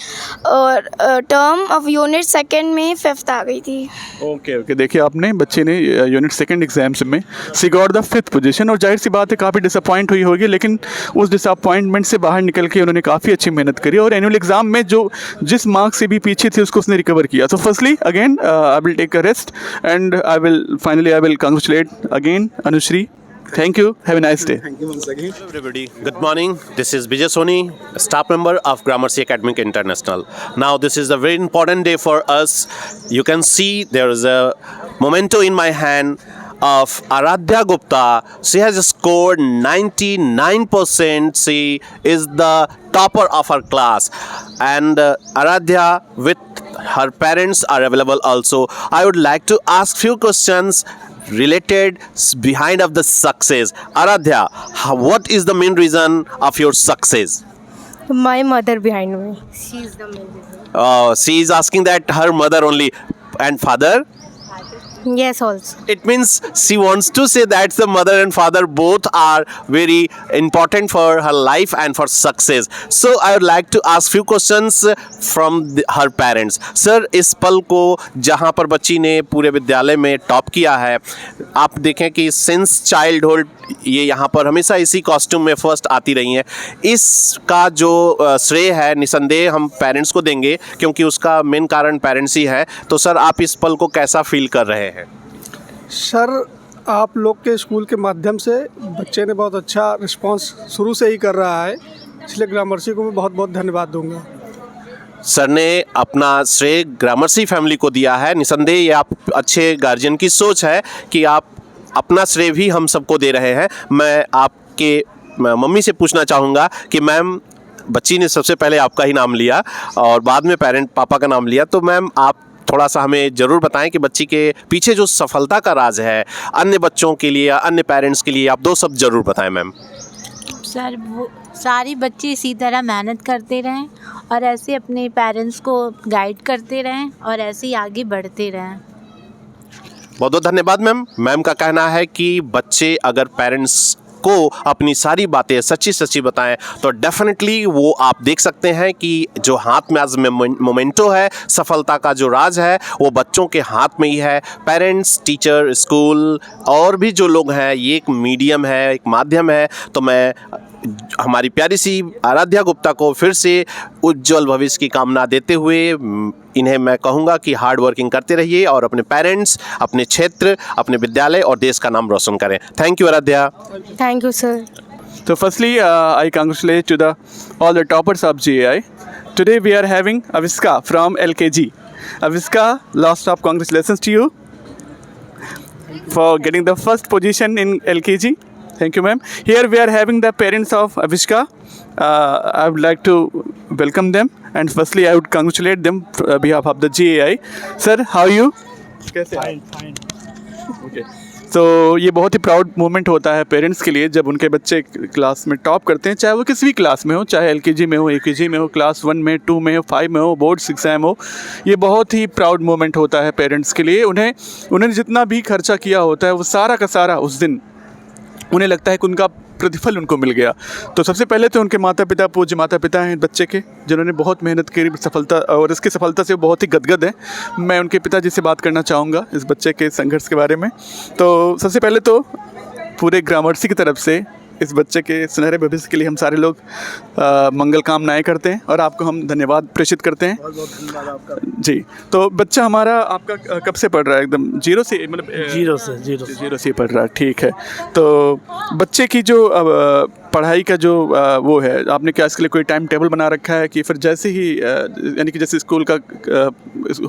और टर्म ऑफ यूनिट सेकंड में 5th आ गई थी. ओके, देखिए आपने, बच्चे ने यूनिट सेकंड एग्जाम्स में सी गॉट द 5th पोजीशन, और जाहिर सी बात है काफ़ी डिसअपॉइंट हुई होगी, लेकिन उस डिसअपॉइंटमेंट से बाहर निकल के उन्होंने काफ़ी अच्छी मेहनत करी और एनुअल एग्जाम में जो जिस मार्क्स से भी पीछे थे उसको उसने रिकवर किया. So firstly again I will take a rest and I will congratulate again Anushree. Thank you. Have a nice day. Thank you once again. Hello everybody. Good morning. This is Vijay Soni, staff member of Gramercy Academic International. Now this is a very important day for us. You can see there is a memento in my hand of Aradhya Gupta. She has scored 99%. She is the topper of her class. And Aradhya with her parents are available also. I would like to ask few questions related behind of the success. Aradhya, what is the main reason of your success? My mother behind me. She is the main reason. She is asking that her mother only, and father? Yes, also. It means she wants to say that the mother and father both are very important for her life and for success. So I would like to ask few questions from her parents. Sir, इस पल को जहाँ पर बच्ची ने पूरे विद्यालय में टॉप किया है, आप देखें कि सिंस चाइल्डहुड ये यहाँ पर हमेशा इसी कॉस्ट्यूम में फर्स्ट आती रही हैं. इसका जो श्रेय है निसंदेह हम पेरेंट्स को देंगे, क्योंकि उसका मेन कारण पेरेंट्स ही है. तो सर, आप इस पल को कैसा फील कर रहे हैं? सर, आप लोग के स्कूल के माध्यम से बच्चे ने बहुत अच्छा रिस्पांस शुरू से ही कर रहा है, इसलिए ग्रामर्सी को मैं बहुत बहुत धन्यवाद दूंगा. सर ने अपना श्रेय ग्रामर्सी फैमिली को दिया है. निसंदेह ये आप अच्छे गार्जियन की सोच है कि आप अपना श्रेय भी हम सबको दे रहे हैं. मैं आपके मम्मी से पूछना चाहूँगा कि मैम, बच्ची ने सबसे पहले आपका ही नाम लिया और बाद में पापा का नाम लिया, तो मैम आप थोड़ा सा हमें ज़रूर बताएं कि बच्ची के पीछे जो सफलता का राज है, अन्य बच्चों के लिए, अन्य पेरेंट्स के लिए आप 2 शब्द ज़रूर बताएं मैम. सर, वो सारी बच्चे इसी तरह मेहनत करते रहें और ऐसे अपने पेरेंट्स को गाइड करते रहें और ऐसे ही आगे बढ़ते रहें. बहुत बहुत धन्यवाद मैम. मैम का कहना है कि बच्चे अगर पेरेंट्स को अपनी सारी बातें सच्ची बताएं तो डेफिनेटली वो आप देख सकते हैं कि जो हाथ में आज मोमेंटो है, सफलता का जो राज है वो बच्चों के हाथ में ही है. पेरेंट्स, टीचर, स्कूल और भी जो लोग हैं, ये एक मीडियम है, एक माध्यम है. तो मैं हमारी प्यारी सी आराध्या गुप्ता को फिर से उज्जवल भविष्य की कामना देते हुए इन्हें मैं कहूँगा कि हार्ड वर्किंग करते रहिए और अपने पेरेंट्स, अपने क्षेत्र, अपने विद्यालय और देश का नाम रोशन करें. Thank you Aaradhya. Thank you sir. So firstly, I congratulate to all the toppers of GAI. Today we are having Aviska from LKG. Aviska, lots of congratulations to you for getting the first position in LKG. Thank you, ma'am. Here we are having the parents of Aviska. I would like to welcome them, and firstly I would congratulate them on behalf of the GAI. Sir, how are you? Fine. Okay. तो ये बहुत ही प्राउड मोमेंट होता है पेरेंट्स के लिए जब उनके बच्चे क्लास में टॉप करते हैं, चाहे वो किसी भी क्लास में हो, चाहे एलकेजी में हो, यूकेजी में हो, क्लास 1 में, 2 में हो, 5 में हो, बोर्ड्स एग्ज़ाम हो. ये बहुत ही प्राउड मोमेंट होता है पेरेंट्स के लिए. उन्होंने जितना भी खर्चा किया होता है वो सारा का सारा उस दिन उन्हें लगता है कि उनका प्रतिफल उनको मिल गया. तो सबसे पहले तो उनके माता पिता, पूज्य माता पिता हैं बच्चे के, जिन्होंने बहुत मेहनत करी, सफलता और इसकी सफलता से बहुत ही गदगद हैं. मैं उनके पिताजी से बात करना चाहूँगा इस बच्चे के संघर्ष के बारे में. तो सबसे पहले तो पूरे ग्रामर्सी की तरफ से इस बच्चे के सुनहरे भविष्य के लिए हम सारे लोग मंगल कामनाएं करते हैं और आपको हम धन्यवाद प्रेषित करते हैं। बहुत बहुत धन्यवाद आपका। जी, तो बच्चा हमारा आपका कब से पढ़ रहा है? एकदम जीरो से, मतलब जीरो से पढ़ रहा है, ठीक है। तो बच्चे की जो पढ़ाई का जो वो है, आपने क्या इसके लिए कोई टाइम टेबल बना रखा है कि फिर जैसे ही यानी कि जैसे स्कूल का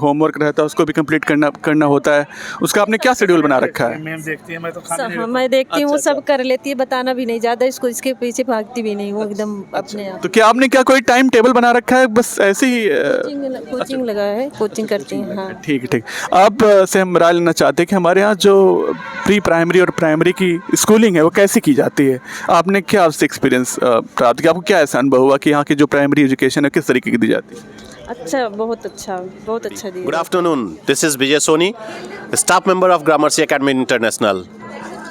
होमवर्क रहता है उसको भी कंप्लीट करना होता है, उसका आपने क्या शेड्यूल बना रखा है? मैं देखती हूँ, वो सब कर लेती है, बताना भी नहीं ज़्यादा, इसको इसके पीछे भागती भी नहीं, वो एकदम अपने आप। तो क्या आपने क्या कोई टाइम टेबल बना रखा है, बस ऐसे ही? कोचिंग लगा है, कोचिंग करती हैं। हाँ ठीक ठीक। आप से हम राय लेना चाहते हैं कि हमारे यहाँ जो प्री प्राइमरी और प्राइमरी की स्कूलिंग है वो कैसे की जाती है? आपने क्या उससे एक्सपीरियंस प्राप्त किया? आपको क्या ऐसा अनुभव हुआ कि यहाँ की जो प्राइमरी एजुकेशन है किस तरीके की दी जाती है? अच्छा, बहुत अच्छा दिया। Good afternoon. This is Vijay Soni, a staff member of Gramercy Academy International.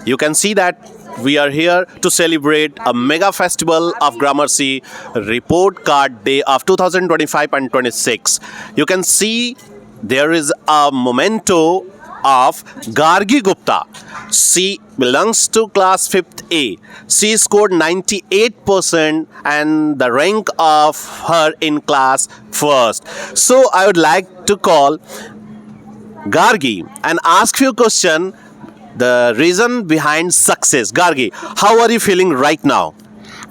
You can see that we are here to celebrate a mega festival of Gramercy Report Card Day of 2025 and 26. You can see there is a memento of Gargi Gupta. She belongs to class 5th A. She scored 98% and the rank of her in class 1st. So I would like to call Gargi and ask you a question, the reason behind success. Gargi, how are you feeling right now?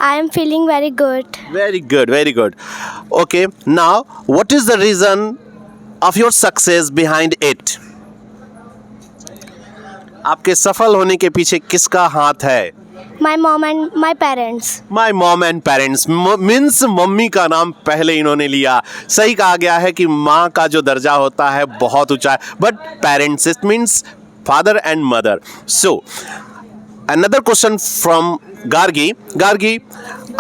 I am feeling very good. Very good, very good. Okay, now what is the reason of your success behind it? आपके सफल होने के पीछे किसका हाथ है? My mom and my parents. My mom and parents means mummy का नाम पहले इन्होंने लिया। सही कहा गया है कि माँ का जो दर्जा होता है बहुत ऊंचा है, but parents it means father and mother. So another question from Gargi. Gargi,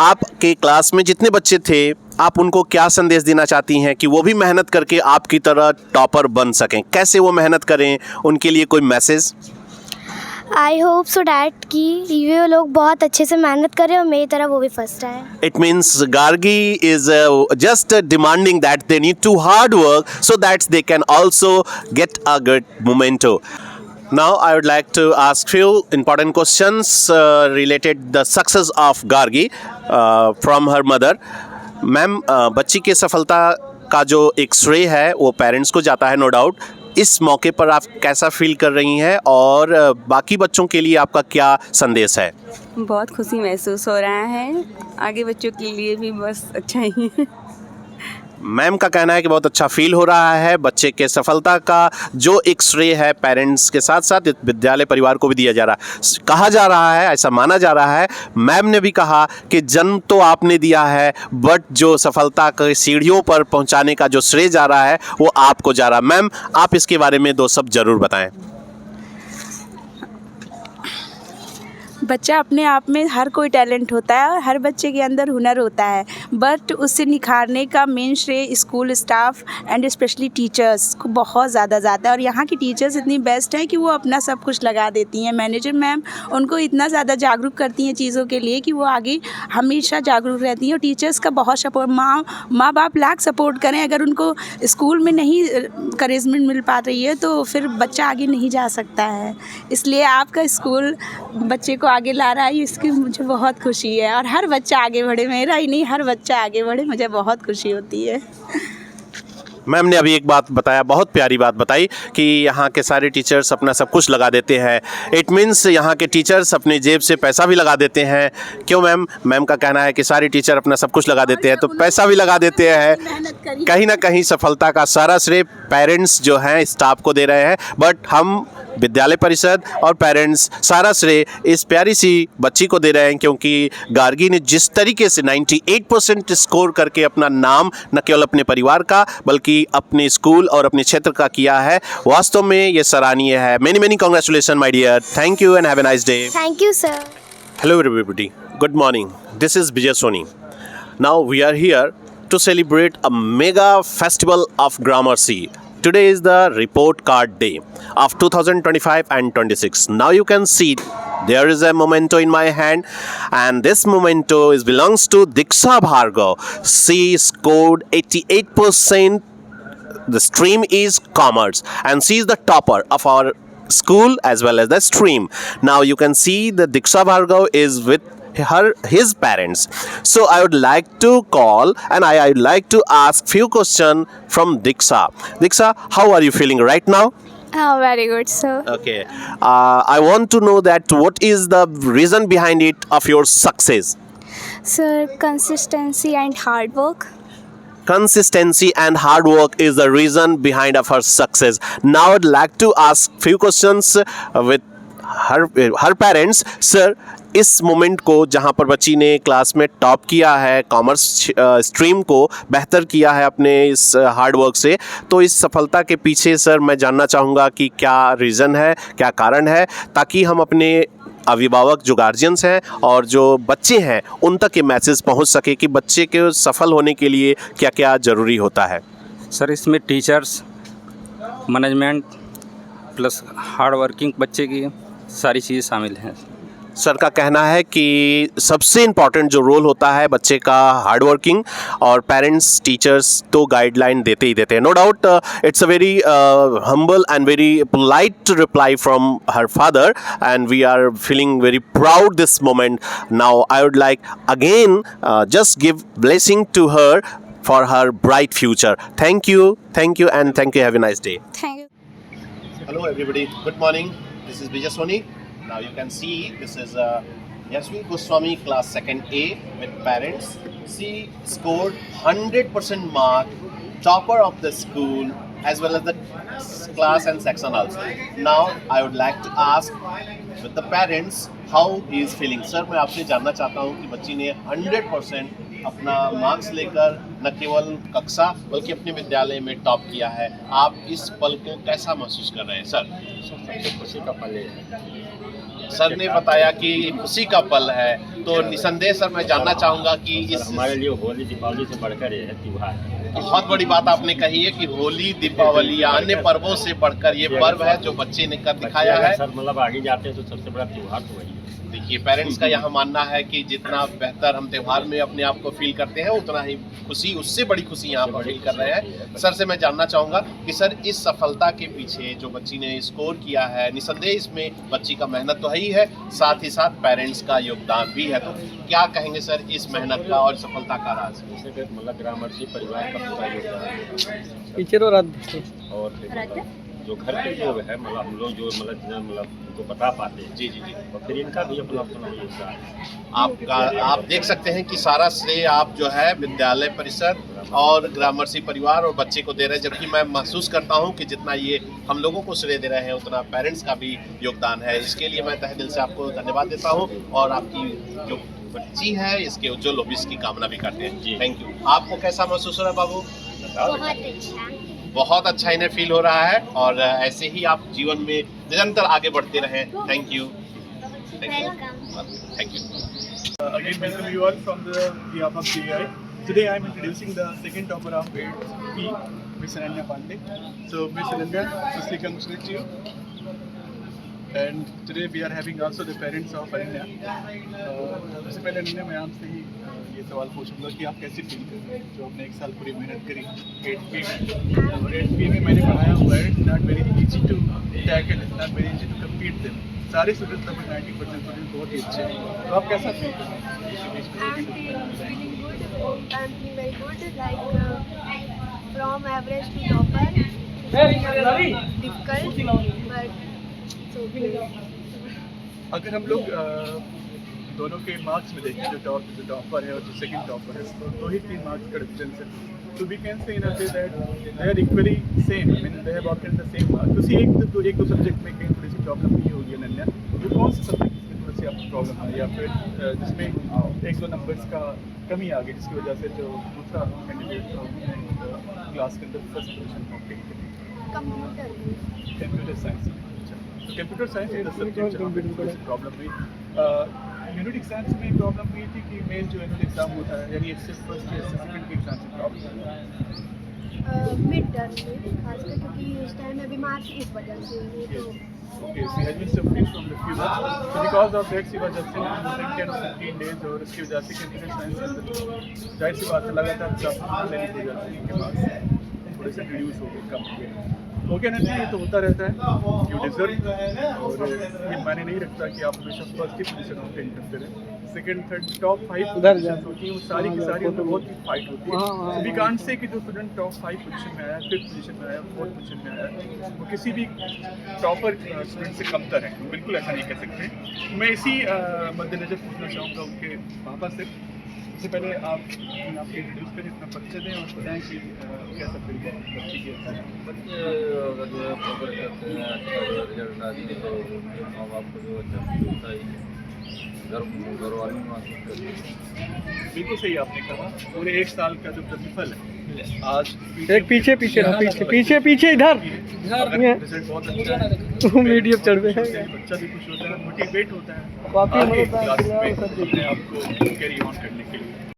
आपके क्लास में जितने बच्चे थे आप उनको क्या संदेश देना चाहती हैं कि वो भी मेहनत करके आपकी तरह टॉपर बन सकें? कैसे वो मेहनत करें, उनके लिए कोई message? I hope so that कि ये लोग बहुत अच्छे से मेहनत करें और मेरी तरह वो भी फर्स्ट आए। It means Gargi is just demanding that they need to hard work so that they can also get a good memento. Now I would like to ask few important questions related the success of Gargi from her mother. Ma'am, बच्ची की सफलता का जो एक श्रेय है वो पेरेंट्स को जाता है, नो डाउट। इस मौके पर आप कैसा फील कर रही हैं और बाकी बच्चों के लिए आपका क्या संदेश है? बहुत खुशी महसूस हो रहा है, आगे बच्चों के लिए भी बस अच्छा ही है। मैम का कहना है कि बहुत अच्छा फील हो रहा है, बच्चे के सफलता का जो एक श्रेय है पेरेंट्स के साथ साथ विद्यालय परिवार को भी दिया जा रहा है। कहा जा रहा है, ऐसा माना जा रहा है, मैम ने भी कहा कि जन्म तो आपने दिया है बट जो सफलता के सीढ़ियों पर पहुंचाने का जो श्रेय जा रहा है वो आपको जा रहा है। मैम, आप इसके बारे में दो शब्द जरूर बताएं। बच्चा अपने आप में हर कोई टैलेंट होता है और हर बच्चे के अंदर हुनर होता है, बट उसे निखारने का मेन श्रेय school staff and specially teachers को बहुत ज़्यादा जाता है। और यहाँ की टीचर्स इतनी बेस्ट हैं कि वो अपना सब कुछ लगा देती हैं। मैनेजर मैम उनको इतना ज़्यादा जागरूक करती हैं चीज़ों के लिए कि वो आगे हमेशा जागरूक रहती हैं। और टीचर्स का बहुत सपोर्ट, माँ बाप लाख सपोर्ट करें, अगर उनको स्कूल में नहीं करेजमेंट मिल पा रही है तो फिर बच्चा आगे नहीं जा सकता है। इसलिए आपका स्कूल बच्चे को आगे ला रहा है, इसकी मुझे बहुत खुशी है। और हर बच्चा आगे बढ़े, मेरा ही नहीं, हर बच्चा आगे बढ़े, मुझे बहुत खुशी होती है। मैम ने अभी एक बात बताया, बहुत प्यारी बात बताई कि यहाँ के सारे टीचर्स अपना सब कुछ लगा देते हैं। इट मीन्स यहाँ के टीचर्स अपनी जेब से पैसा भी लगा देते हैं। क्यों मैम? मैम का कहना है कि सारे टीचर अपना सब कुछ लगा देते हैं तो पैसा भी लगा देते हैं। कहीं ना कहीं सफलता का सारा श्रेय पेरेंट्स जो हैं स्टाफ को दे रहे हैं, बट हम विद्यालय परिषद और पेरेंट्स सारा श्रेय इस प्यारी सी बच्ची को दे रहे हैं, क्योंकि गार्गी ने जिस तरीके से 98% स्कोर करके अपना नाम न केवल अपने परिवार का बल्कि अपने स्कूल और अपने क्षेत्र का किया है, वास्तव में ये सराहनीय है। Many many congratulation my dear, thank you and have a nice day. Thank you sir. Hello everybody, good morning, this is Vijay Soni. Now we are here to celebrate a mega festival of Gramercy. Today is the report card day of 2025 and 26. Now you can see there is a memento in my hand, and this memento belongs to Diksha Bhargav. She scored 88%. The stream is commerce and she is the topper of our school as well as the stream. Now you can see the Diksha Bhargav is with his parents. So I would like to call and I would like to ask few questions from Diksha. Diksha, how are you feeling right now? Oh, very good, sir. Okay. I want to know that what is the reason behind it of your success? Sir, consistency and hard work. Consistency and hard work is the reason behind of her success. Now I'd like to ask few questions with her parents. Sir, इस मोमेंट को जहाँ पर बच्ची ने क्लास में टॉप किया है, कॉमर्स स्ट्रीम को बेहतर किया है अपने इस हार्ड वर्क से, तो इस सफलता के पीछे सर मैं जानना चाहूँगा कि क्या रीज़न है, क्या कारण है, ताकि हम अपने अभिभावक जो गार्जियंस हैं और जो बच्चे हैं उन तक ये मैसेज पहुंच सके कि बच्चे के सफल होने के लिए क्या क्या ज़रूरी होता है। सर इसमें teachers, management plus hard working बच्चे की सारी चीज़ें शामिल हैं। सर का कहना है कि सबसे इम्पॉर्टेंट जो रोल होता है बच्चे का हार्ड वर्किंग, और पेरेंट्स टीचर्स तो गाइडलाइन देते ही देते हैं। No doubt it's a very humble and very polite reply from her father and we are feeling very proud this moment. Now I would like again just give blessing to her for her bright future. Thank you and thank you. Have a nice day. Thank you. Hello everybody, good morning. This is Vijay Soni. Now you can see this is Yasmin Goswami class 2nd A with parents. She scored 100% mark, topper of the school as well as the class and section also. Now I would like to ask with the parents how he is feeling. Sir, मैं आपसे जानना चाहता हूँ कि बच्ची ने 100% अपना मार्क्स लेकर न केवल कक्षा बल्कि अपने विद्यालय में टॉप किया है। आप इस पल को कैसा महसूस कर रहे हैं सर? सबसे खुशी का पल है। सर ने बताया कि खुशी का पल है, तो निसंदेह सर मैं जानना चाहूँगा कि इस हमारे लिए होली दीपावली से बढ़कर ये त्योहार है। बहुत बड़ी बात आपने कही है कि होली दीपावली या अन्य पर्वों से बढ़कर ये पर्व है जो बच्चे ने कर दिखाया है। सर मतलब आगे जाते हैं तो सबसे बड़ा त्योहार तो वही है। देखिए पेरेंट्स का यहाँ मानना है कि जितना बेहतर हम त्यौहार में अपने आप को फील करते हैं उतना ही खुशी, उससे बड़ी खुशी यहाँ पर फील कर रहे हैं। सर से मैं जानना चाहूँगा कि सर इस सफलता के पीछे जो बच्ची ने स्कोर किया है, निसंदेह इसमें बच्ची का मेहनत तो है ही है, साथ ही साथ पेरेंट्स का योगदान भी है, तो क्या कहेंगे सर इस मेहनत का और सफलता का राज? मतलब ग्रामर्सी परिवार का पूरा योगदान टीचर और जो घर के लोग हैं, मतलब हम लोग जो मतलब उनको बता पाते हैं। जी जी जी। और फिर इनका भी अपना अपना योगदान है। आप देख सकते हैं कि सारा श्रेय आप जो है विद्यालय परिषद और ग्रामर्सी परिवार और बच्चे को दे रहे हैं, जबकि मैं महसूस करता हूं कि जितना ये हम लोगों को श्रेय दे रहे हैं उतना पेरेंट्स का भी योगदान है। इसके लिए मैं तहे दिल से आपको धन्यवाद देता हूं और आपकी जो बच्ची है इसके उज्जवल भविष्य की कामना भी करते हैं। Thank you. आपको कैसा महसूस हो रहा है बाबू? बहुत अच्छा इन्हें फील हो रहा है और ऐसे ही आप जीवन में निरंतर आगे बढ़ते रहें। Thank you. Thank you. Again, welcome you all from the behalf of CI. Today I am introducing the second topper of grade P, Miss Ananya Pandey. So Miss Ananya, firstly congratulate you. And today we are having also the parents of Ananya. सबसे पहले अनन्या मैं आपसे ही ये सवाल पूछूंगा कि आप कैसे फील कर रहे हैं जो आपने एक साल पूरी मेहनत करी 8P में, और 8P में मैंने पढ़ाया हुआ है, it's not very easy to tackle, it's not very easy to compete them. सारे स्टूडेंट्स लगभग 90% स्टूडेंट बहुत ही अच्छे हैं, तो आप कैसा फील कर रहे हैं? I'm feeling very good, like from average to topper. It's difficult, but so good. अगर हम लोग दोनों के मार्क्स में देखें, जो टॉपर है और जो सेकंड टॉपर है, तो 2 ही 3 मार्क्स का डिफरेंस है, तो we can say in a way that they are equally same, I mean they have obtained the same marks. तो एक दो सब्जेक्ट में कहीं थोड़ी सी प्रॉब्लम नहीं होगी अनन्या, तो कौन से सब्जेक्ट में थोड़ी सी आपको प्रॉब्लम है या फिर जिसमें 1-2 नंबर्स का कमी आ गई जिसकी वजह से जो दूसरा कैंडिडेट क्लास के अंदर फर्स्ट पोजीशन पर कंप्यूटर साइंस। तो कंप्यूटर साइंस एक सब्जेक्ट जहाँ प्रॉब्लम हुई। यूनिट एग्जाम्स में प्रॉब्लम हुई थी कि मेन जो यूनिट एग्जाम होता है यानी एचएस फर्स्ट या सेकंड के एग्जाम से प्रॉब्लम मिड टर्म में खासकर क्योंकि उस टाइम में बीमार थी इस वजह से तो okay she has been suffering from the fever, so because of that she was absent 10-15 days, और इसकी वजह से कंप्यूटर साइंस जाहिर सी बात है लगातार क्लासेस लेने की वजह से इनके मार्क्स थोड़े से रिड्यूस हो गए, कम हो गए। ओके ना, ये तो होता रहता है, यू डिजर्व। और ये मायने नहीं रखता कि आप हमेशा फर्स्ट ही पोजीशन ऑब्टेन करते रहे। सेकंड थर्ड टॉप 5 पोजीशन होती है, वो सारी की सारी उनमें बहुत ही फाइट होती है। सो वी कांट से कि जो स्टूडेंट टॉप 5 पोजीशन में आया, 5th पोजीशन में आया, 4th पोजीशन में आया, वो किसी भी टॉपर स्टूडेंट से कमतर है, बिल्कुल ऐसा नहीं कह सकते। मैं इसी मद्देनजर पूछना चाहूँगा उनके पापा से। सबसे पहले आप आपके इंट्रोड्यूस करें, अपना परिचय दें और बताएं कि कैसा फील हुआ बच्चे की। बच्चे अगर जो है प्रोग्रेस करते हैं, अच्छा जो रिजल्ट आती है, तो माँ बाप को जो अच्छा फील होता है, घर वाले महसूस करते हैं। बिल्कुल सही आपने कहा, पूरे 1 साल का जो प्रतिफल है आज एक पीछे इधर रिजल्ट बहुत अच्छा है, मीडियम चढ़ में है, बच्चा भी खुश होता है, मोटिवेट होता है काफी आगे हमारे क्लास पास में अपने आप को कैरी ऑन करने के लिए।